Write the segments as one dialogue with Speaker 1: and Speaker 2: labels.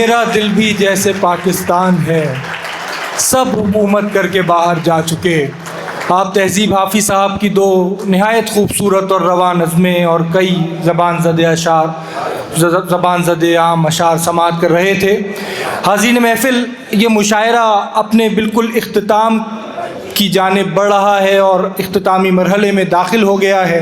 Speaker 1: मेरा दिल भी जैसे पाकिस्तान है, सब हुकूमत करके बाहर जा चुके। आप तहज़ीब हाफ़िज़ साहब की दो नहायत खूबसूरत और रवा नज़में और कई ज़बान ज़दे आम अशार समाअत कर रहे थे। हाज़रीन महफ़िल, ये मुशायरा अपने बिल्कुल इख्तिताम की जानिब बढ़ रहा है और इख्तितामी मरहले में दाखिल हो गया है।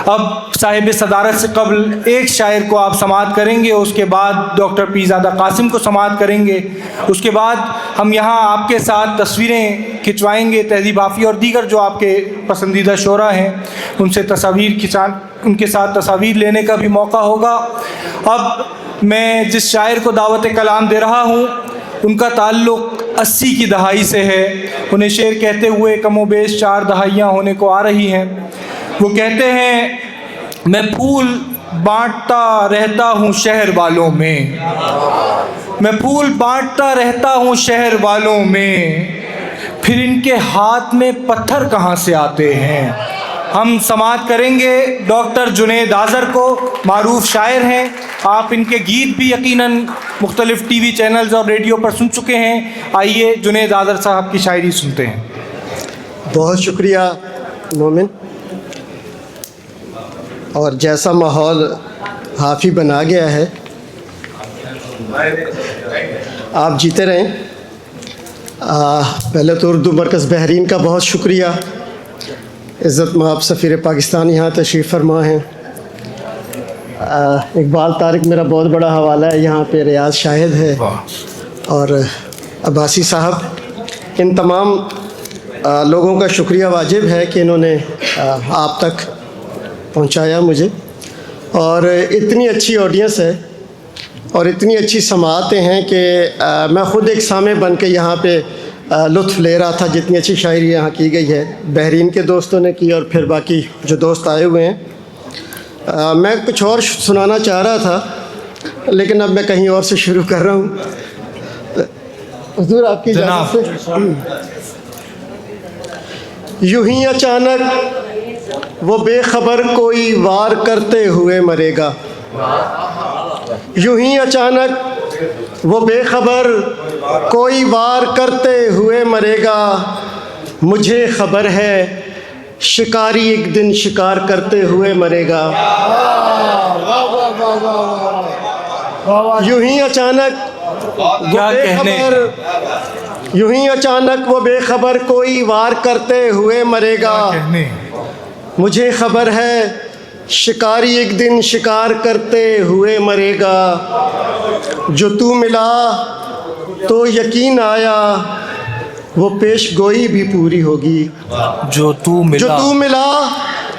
Speaker 1: अब साहिब सदारत से कबल एक शायर को आप समाअत करेंगे, उसके बाद डॉक्टर पीरज़ादा कासिम को समाअत करेंगे, उसके बाद हम यहाँ आपके साथ तस्वीरें खिंचवाएंगे। तहज़ीब हाफ़ी और दीगर जो आपके पसंदीदा शोरा हैं उनसे उनके साथ तस्वीर लेने का भी मौका होगा। अब मैं जिस शायर को दावत कलाम दे रहा हूँ उनका ताल्लुक़ 80 की दहाई से है। उन्हें शेर कहते हुए कमोबेश 4 दहाइयाँ होने को आ रही हैं। वो कहते हैं, मैं फूल बांटता रहता हूँ शहर वालों में, मैं फूल बांटता रहता हूँ शहर वालों में, फिर इनके हाथ में पत्थर कहाँ से आते हैं। हम समाअत करेंगे डॉक्टर जुनैद आज़र को, मारूफ शायर हैं। आप इनके गीत भी यकीनन मुख्तलिफ़ टीवी चैनल्स और रेडियो पर सुन चुके हैं। आइए जुनैद आज़र साहब की शायरी सुनते हैं।
Speaker 2: बहुत शुक्रिया मोमिन। और जैसा माहौल हाफ़ी बना गया है, आप जीते रहें। पहले तो उर्दू मरकज़ बहरीन का बहुत शुक्रिया। इज़्ज़त माब सफ़ीर पाकिस्तान यहाँ तशरीफ़ फरमा हैं। इकबाल तारिक मेरा बहुत बड़ा हवाला है, यहाँ पे रियाज शाहिद है और अब्बासी साहब। इन तमाम लोगों का शुक्रिया वाजिब है कि इन्होंने आप तक पहुंचाया मुझे। और इतनी अच्छी ऑडियंस है और इतनी अच्छी समाअतें हैं कि मैं ख़ुद एक सामे बन के यहाँ पे लुत्फ़ ले रहा था। जितनी अच्छी शायरी यहाँ की गई है, बहरीन के दोस्तों ने की और फिर बाकी जो दोस्त आए हुए हैं। मैं कुछ और सुनाना चाह रहा था लेकिन अब मैं कहीं और से शुरू कर रहा हूँ। हुज़ूर आपकी इजाज़त से। यूं ही अचानक वो बेखबर कोई वार करते हुए मरेगा, यूं ही अचानक वो बेखबर कोई वार करते हुए मरेगा। मुझे खबर है शिकारी एक दिन शिकार करते हुए मरेगा। यूं ही अचानक यूं ही अचानक वो बेखबर कोई वार करते हुए मरेगा। मुझे खबर है शिकारी एक दिन शिकार करते हुए मरेगा। जो तू मिला तो यकीन आया वो पेश गोई भी पूरी होगी। जो तू मिला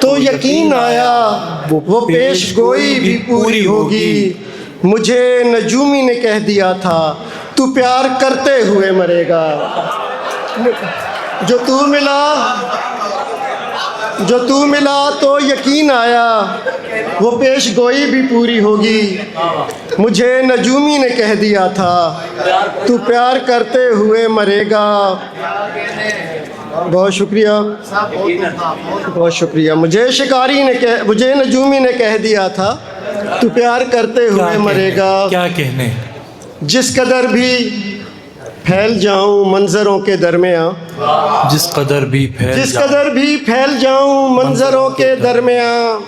Speaker 2: तो यकीन आया वो पेश गोई भी पूरी होगी। मुझे नजूमी ने कह दिया था तू प्यार करते हुए मरेगा। जो तू मिला तो यकीन आया वो पेश गोई भी पूरी होगी। मुझे नजूमी ने कह दिया था तू प्यार करते हुए मरेगा। बहुत शुक्रिया, बहुत शुक्रिया। मुझे नजूमी ने कह दिया था तू प्यार करते हुए मरेगा।
Speaker 1: क्या कहने,
Speaker 2: जिस कदर भी फैल जाऊं मंजरों के दरमियाँ,
Speaker 1: जिस कदर भी
Speaker 2: फैल जाऊं मंजरों के दरमियाँ,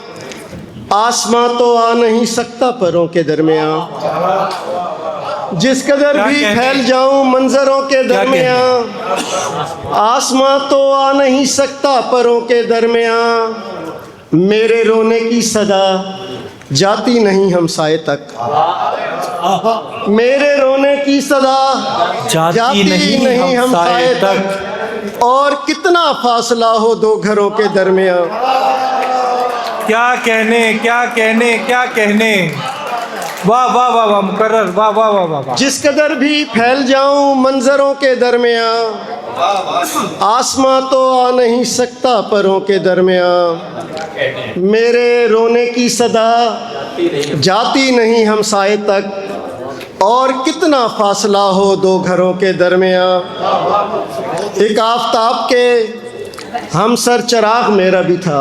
Speaker 2: आसमां तो आ नहीं सकता परों के दरमियाँ। जिस कदर भी फैल जाऊं मंजरों के दरमियाँ, आसमां तो आ नहीं सकता परों के दरमियाँ। मेरे रोने की सदा जाती नहीं हमसाए तक, मेरे रोने की सदा जाती नहीं हमसाए तक। और कितना फासला हो दो घरों के दरमियाँ।
Speaker 1: क्या कहने, क्या कहने, क्या कहने। वाह वाह वाह वाह मुकर्रर, वाह वाह वाह वाह।
Speaker 2: जिस कदर भी फैल जाऊं मंजरों के दरमियाँ, आसमां तो आ नहीं सकता परों के दरमियाँ। मेरे रोने की सदा जाती नहीं हमसाए तक। और कितना फासला हो दो घरों के दरमियाँ। एक आफताब के हमसर चराग मेरा भी था,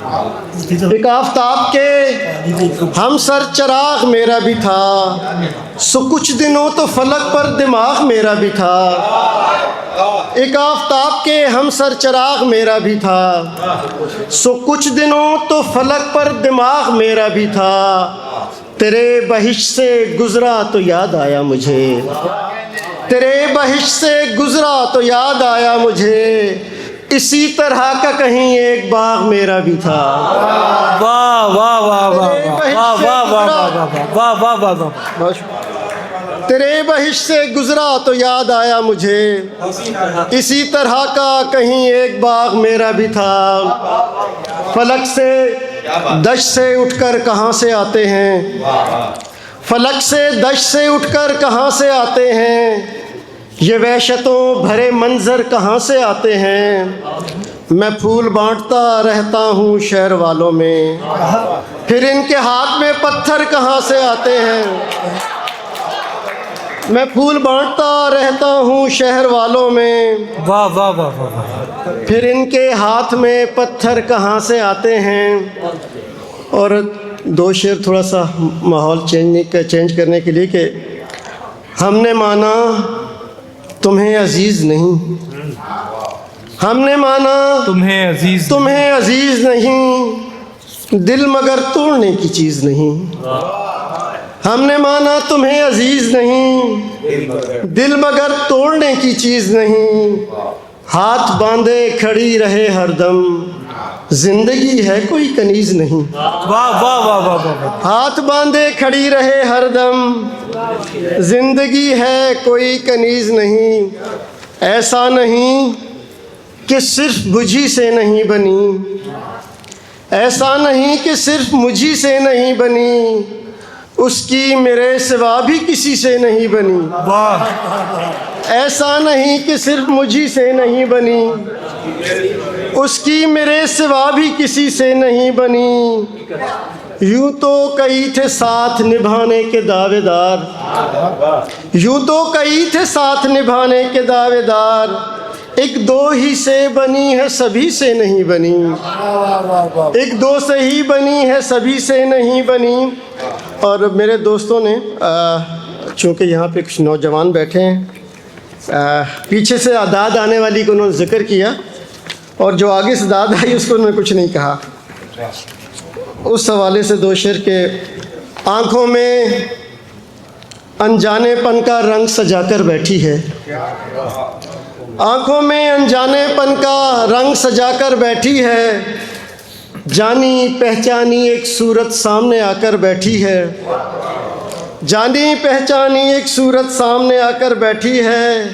Speaker 2: एक आफताब के हम सर चराग मेरा भी था, सो कुछ दिनों तो फलक पर दिमाग मेरा भी था। एक आफताब के हम सर चराग मेरा भी था, सो कुछ दिनों तो फलक पर दिमाग मेरा भी था। तेरे बहिश से गुजरा तो याद आया मुझे, तेरे बहिश से गुजरा तो याद आया मुझे। इसी तरह का कहीं एक बाग मेरा भी था।
Speaker 1: वाह वाह वाह वाह वाह वाह वाह वाह वाह वाह वाह।
Speaker 2: तेरे बहिश से गुजरा तो याद आया मुझे, इसी तरह का कहीं एक बाग मेरा भी था। फलक से दश से उठकर कहाँ से आते हैं, फलक से दश से उठकर कहाँ से आते हैं, ये वहशतों भरे मंजर कहाँ से आते हैं। मैं फूल बांटता रहता हूँ शहर वालों में, फिर इनके हाथ में पत्थर कहाँ से आते हैं। मैं फूल बांटता रहता हूँ शहर वालों में,
Speaker 1: वाह वाह वाह वाह,
Speaker 2: फिर इनके हाथ में पत्थर कहाँ से आते हैं। और दो शेर थोड़ा सा माहौल चेंज करने के लिए कि हमने माना तुम्हें अजीज़ नहीं, हमने माना
Speaker 1: तुम्हें
Speaker 2: अजीज़ नहीं, दिल मगर तोड़ने की चीज़ नहीं। हमने माना तुम्हें अजीज़ नहीं, दिल मगर तोड़ने की चीज़ नहीं। हाथ बांधे खड़ी रहे हरदम, जिंदगी है कोई कनीज़ नहीं।
Speaker 1: वाह वाह वाह वाह वाह।
Speaker 2: हाथ बांधे खड़ी रहे हरदम, जिंदगी है कोई कनीज़ नहीं। ऐसा नहीं कि सिर्फ मुझी से नहीं बनी, ऐसा नहीं कि सिर्फ मुझी से नहीं बनी, उसकी मेरे सिवा भी किसी से नहीं बनी।
Speaker 1: वाह।
Speaker 2: ऐसा नहीं कि सिर्फ मुझी से नहीं बनी, उसकी मेरे सिवा भी किसी से नहीं बनी। यूं तो कई थे साथ निभाने के दावेदार, यूं तो कई थे साथ निभाने के दावेदार, एक दो ही से बनी है सभी से नहीं बनी, एक दो से ही बनी है सभी से नहीं बनी। और मेरे दोस्तों ने चूँकि यहाँ पे कुछ नौजवान बैठे हैं, पीछे से दाद आने वाली को उन्होंने जिक्र किया, और जो आगे से दाद आई उसको उन्होंने कुछ नहीं कहा। उस हवाले से दो शेर के आँखों में अनजानेपन का रंग सजाकर बैठी है, आँखों में अनजानेपन का रंग सजाकर बैठी है। जानी पहचानी एक सूरत सामने आकर बैठी है, जानी पहचानी एक सूरत सामने आकर बैठी है।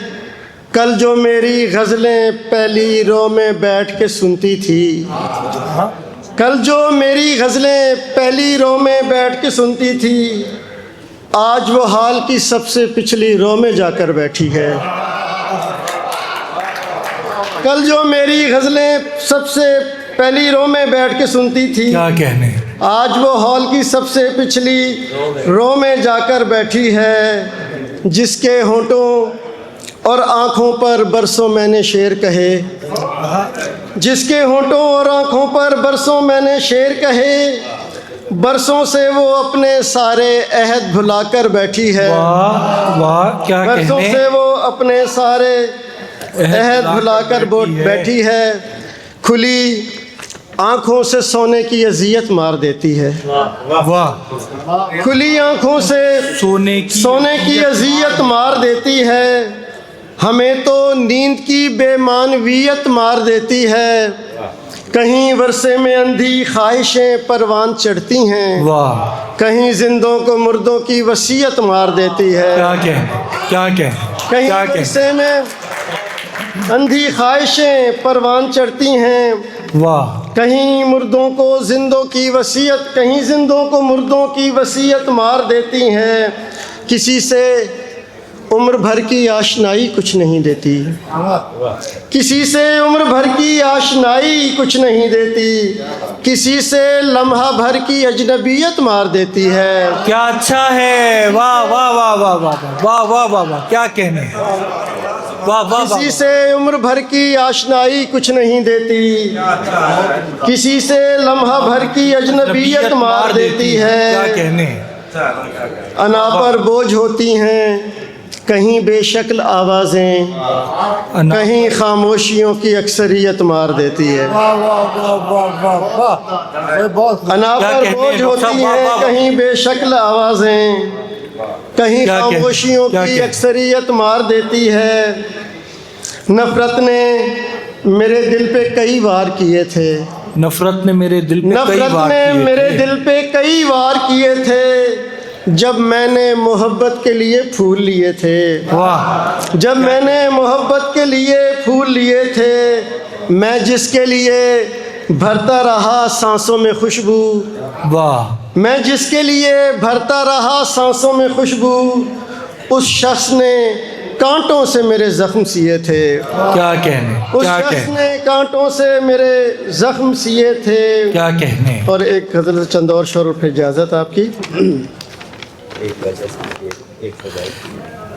Speaker 2: कल जो मेरी गज़लें पहली रो में बैठ के सुनती थी, कल जो मेरी गज़लें पहली रो में बैठ के सुनती थी, आज वो हाल की सबसे पिछली रो में जाकर बैठी है। कल जो मेरी गज़लें सबसे पहली रो में बैठ के सुनती थी,
Speaker 1: क्या कहने,
Speaker 2: आज वो हॉल की सबसे पिछली रो में जाकर बैठी है। जिसके होंठों और आँखों पर बरसों मैंने शेर कहे, जिसके होंठों और आँखों पर बरसों मैंने शेर कहे, बरसों से वो अपने सारे अहद भुलाकर बैठी है।
Speaker 1: वाह वाह, क्या
Speaker 2: बरसों
Speaker 1: कहने,
Speaker 2: से वो अपने सारे अहद भुलाकर बैठी है। खुली आँखों से सोने की अजियत मार देती है,
Speaker 1: वाह,
Speaker 2: खुली आँखों से सोने की अजियत मार देती है। हमें तो नींद की बेमानवियत मार देती है। कहीं वर्षे में अंधी ख्वाहिशें परवान चढ़ती हैं,
Speaker 1: वाह,
Speaker 2: कहीं जिंदों को मुर्दों की वसीयत मार देती है।
Speaker 1: क्या कहने, क्या कहने,
Speaker 2: कहीं
Speaker 1: क्या कहने,
Speaker 2: वर्षे में अंधी ख्वाहिशें परवान चढ़ती हैं,
Speaker 1: वाह,
Speaker 2: कहीं मुर्दों को जिंदों की वसीयत, कहीं जिंदों को मुर्दों की वसीयत मार देती हैं। किसी से उम्र भर की आशनाई कुछ नहीं देती, किसी से उम्र भर की आशनाई कुछ नहीं देती, किसी से लम्हा भर की अजनबियत मार देती है।
Speaker 1: क्या अच्छा है, वाह वाह वाह वाह वाह वाह वाह वाह वाह, क्या कहने। वाह वाह
Speaker 2: किसी से उम्र भर की आशनाई कुछ नहीं देती, किसी से लम्हा भर की अजनबियत मार देती
Speaker 1: क्या
Speaker 2: है।
Speaker 1: कहने।
Speaker 2: अना पर बोझ होती हैं कहीं बेशक्ल आवाज़ें, कहीं खामोशियों की अक्सरियत मार देती है। अना पर बोझ होती हैं कहीं बेशक्ल आवाज़ें, कहीं खामोशियों की अक्सरियत मार देती है। नफ़रत ने मेरे दिल पे कई वार किए थे,
Speaker 1: नफरत ने मेरे दिल पे कई
Speaker 2: नफ़रत
Speaker 1: वार
Speaker 2: ने
Speaker 1: किए
Speaker 2: मेरे
Speaker 1: थे।
Speaker 2: दिल पे कई वार किए थे, जब मैंने मोहब्बत के लिए फूल लिए थे।
Speaker 1: वाह
Speaker 2: जब मैंने मोहब्बत के लिए फूल लिए थे, मैं जिसके लिए भरता रहा सांसों में खुशबू,
Speaker 1: वाह
Speaker 2: मैं जिसके लिए भरता रहा सांसों में खुशबू, उस शख्स ने कांटों से मेरे जख्म सिए थे।
Speaker 1: क्या कहने,
Speaker 2: उस
Speaker 1: क्या
Speaker 2: शख्स
Speaker 1: कहने,
Speaker 2: ने कांटों से मेरे जख्म सिए थे।
Speaker 1: क्या कहने।
Speaker 2: और एक गज़ल चंद और शेर और फिर इजाज़त आपकी।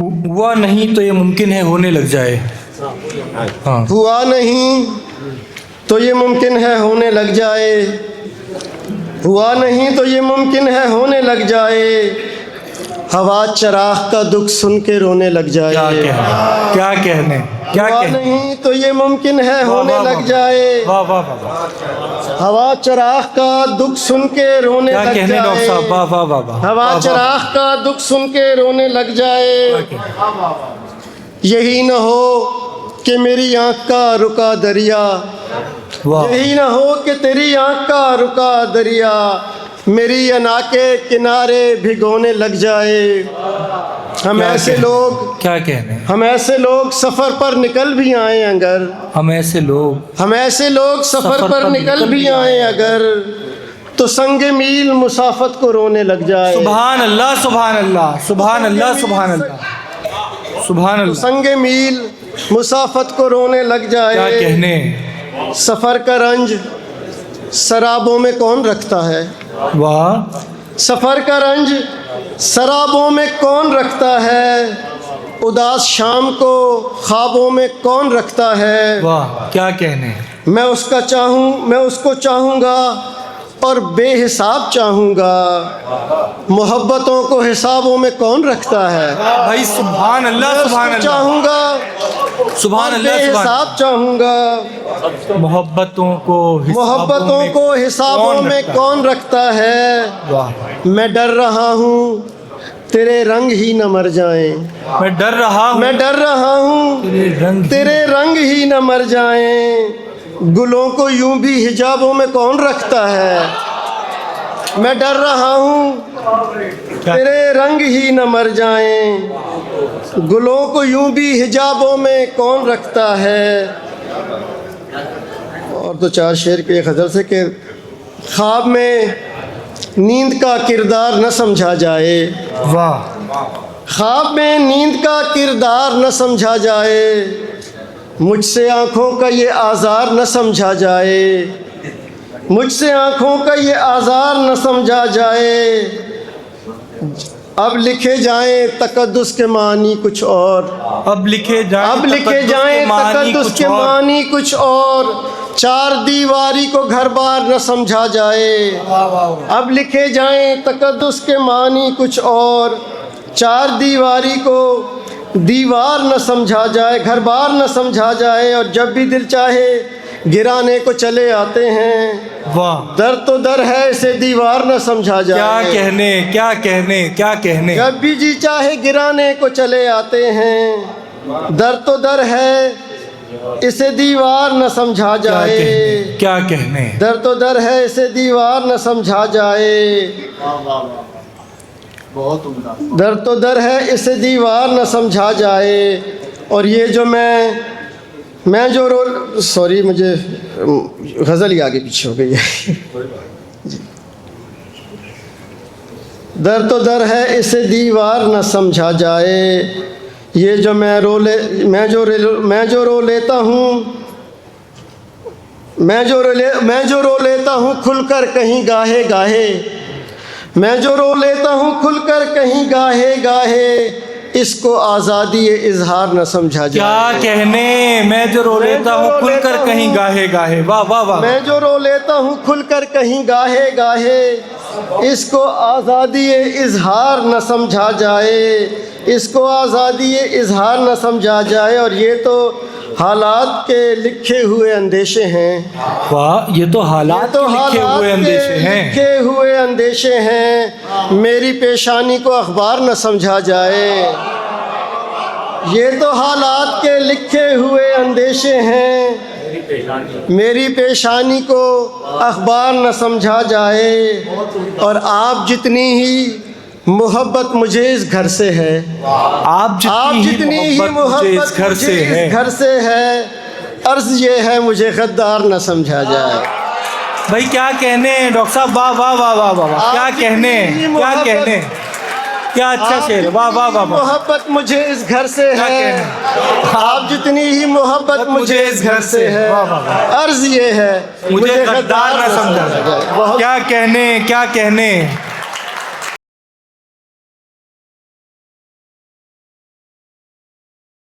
Speaker 1: हुआ नहीं तो ये मुमकिन है होने लग जाए। हाँ
Speaker 2: हुआ नहीं तो ये मुमकिन है होने लग जाए, हुआ नहीं तो ये मुमकिन है होने लग जाए, हवा चराग का दुख सुन के रोने लग जाए।
Speaker 1: क्या कहने, क्या कहने, क्या
Speaker 2: हुआ
Speaker 1: कहने।
Speaker 2: नहीं तो ये मुमकिन है होने लग जाए,
Speaker 1: वाह वाह वाह,
Speaker 2: हवा चराग का दुख सुन के रोने
Speaker 1: क्या
Speaker 2: लग
Speaker 1: कहने डॉक्टर
Speaker 2: जाए।
Speaker 1: साहब, वाह वाह वाह वाह।
Speaker 2: हवा चराग का दुख सुन के रोने लग जाए। यही न हो कि मेरी आँख का रुका दरिया,
Speaker 1: वाह
Speaker 2: यही न हो कि तेरी आँख का रुका दरिया, मेरी अना के किनारे भिगोने लग जाए। हम
Speaker 1: क्या
Speaker 2: ऐसे
Speaker 1: कहने,
Speaker 2: लोग,
Speaker 1: क्या कहने।
Speaker 2: हम ऐसे लोग सफ़र पर निकल भी आए अगर,
Speaker 1: हम ऐसे लोग,
Speaker 2: हम ऐसे लोग सफ़र पर निकल भी आए अगर, तो संगे मील मुसाफत को रोने लग जाए।
Speaker 1: सुभान अल्लाह, सुभान अल्लाह, सुभान अल्लाह, सुभान अल्लाह, सुभान अल्लाह।
Speaker 2: संगे मील मुसाफत को रोने लग
Speaker 1: क्या
Speaker 2: जाए।
Speaker 1: कहने।
Speaker 2: सफ़र का रंज शराबों में कौन रखता है,
Speaker 1: वाह
Speaker 2: सफ़र का रंज शराबों में कौन रखता है, उदास शाम को ख्वाबों में कौन रखता है।
Speaker 1: वाह, क्या कहने।
Speaker 2: मैं उसको चाहूँगा और बेहिसाब चाहूँगा, मोहब्बतों को हिसाबों में कौन रखता है।
Speaker 1: भाई सुभान अल्लाह, सुभान अल्लाह,
Speaker 2: चाहूँगा,
Speaker 1: सुभान अल्लाह,
Speaker 2: बेहिसाब चाहूँगा,
Speaker 1: मोहब्बतों को
Speaker 2: हिसाबों में कौन रखता है।
Speaker 1: वाह,
Speaker 2: मैं डर रहा हूँ तेरे रंग ही न मर जाएं,
Speaker 1: मैं डर रहा हूँ,
Speaker 2: मैं डर रहा हूँ तेरे रंग ही न मर जाएं, गुलों को यूं भी हिजाबों में कौन रखता है। मैं डर रहा हूँ तेरे रंग ही न मर जाएं, गुलों को यूं भी हिजाबों में कौन रखता है। और तो चार शेर के एक गज़ल से कि ख्वाब में नींद का किरदार न समझा जाए,
Speaker 1: वाह,
Speaker 2: ख्वाब में नींद का किरदार न समझा जाए, मुझसे आँखों का ये आज़ार न समझा जाए, मुझसे आँखों का ये आज़ार न समझा जाए। अब लिखे जाएं तकद्दुस के मानी कुछ और,
Speaker 1: अब लिखे जाएं
Speaker 2: तकद्दुस के मानी कुछ और, चार दीवारी को घर बार न समझा जाए। अब लिखे जाएं तकद्दुस के मानी कुछ और, चार दीवारी को दीवार न समझा जाए, घर बार न समझा जाए। और जब भी दिल चाहे गिराने को चले आते हैं,
Speaker 1: वाह,
Speaker 2: दर तो दर है इसे दीवार न समझा जाए।
Speaker 1: क्या कहने, क्या कहने, क्या कहने।
Speaker 2: जब भी जी चाहे गिराने को चले आते हैं, दर तो दर है इसे दीवार न समझा जाए।
Speaker 1: क्या कहने,
Speaker 2: दर तो दर है इसे दीवार न समझा जाए, दर तो दर है इसे दीवार न समझा जाए। और ये जो मैं जो रोल, सॉरी मुझे गज़ल ही आगे पीछे हो गई है। दर तो दर है इसे दीवार न समझा जाए, ये जो मैं जो रो लेता हूँ, मैं जो रो लेता हूँ खुलकर कहीं गाहे गाहे, मैं जो रो लेता हूँ खुलकर कहीं गाहे गाहे, इसको आज़ादी इजहार न समझा
Speaker 1: क्या
Speaker 2: जाए।
Speaker 1: कहने, मैं जो रो लेता हूँ खुलकर कहीं गाहे गाहे, वाह वाह वाह।
Speaker 2: मैं जो रो लेता हूँ खुलकर कहीं गाहे गाहे, इसको आज़ादी इजहार न समझा जाए, इसको आज़ादी इजहार न समझा जाए। और ये तो हालात के लिखे हुए अंदेशे हैं,
Speaker 1: वाह, ये तो हालात
Speaker 2: तो
Speaker 1: के लिखे
Speaker 2: हालात
Speaker 1: हुए
Speaker 2: के
Speaker 1: अंदेशे हैं।
Speaker 2: लिखे हुए अंदेशे हैं। मेरी पेशानी को अखबार न समझा जाए, ये तो हालात के लिखे हुए अंदेशे हैं। मेरी पेशानी को अखबार न समझा जाए। और आप जितनी ही मोहब्बत मुझे इस घर से है,
Speaker 1: आप जितनी ही मोहब्बत मुझे इस घर से है,
Speaker 2: घर से है, अर्ज ये है मुझे गद्दार न समझा जाए।
Speaker 1: भाई क्या कहने डॉक्टर साहब, वाह वाह वाह वाह वाह वाह, क्या कहने, क्या कहने, क्या अच्छा शेर, वाह वाह वाह वाह।
Speaker 2: मोहब्बत मुझे इस घर से
Speaker 1: क्या
Speaker 2: है,
Speaker 1: कहने?
Speaker 2: आप जितनी ही मोहब्बत मुझे इस घर से है,
Speaker 1: वाह वाह वाह।
Speaker 2: अर्ज ये है
Speaker 1: मुझे गद्दार न समझा जाए।
Speaker 2: बहुत
Speaker 1: क्या कहने, क्या कहने।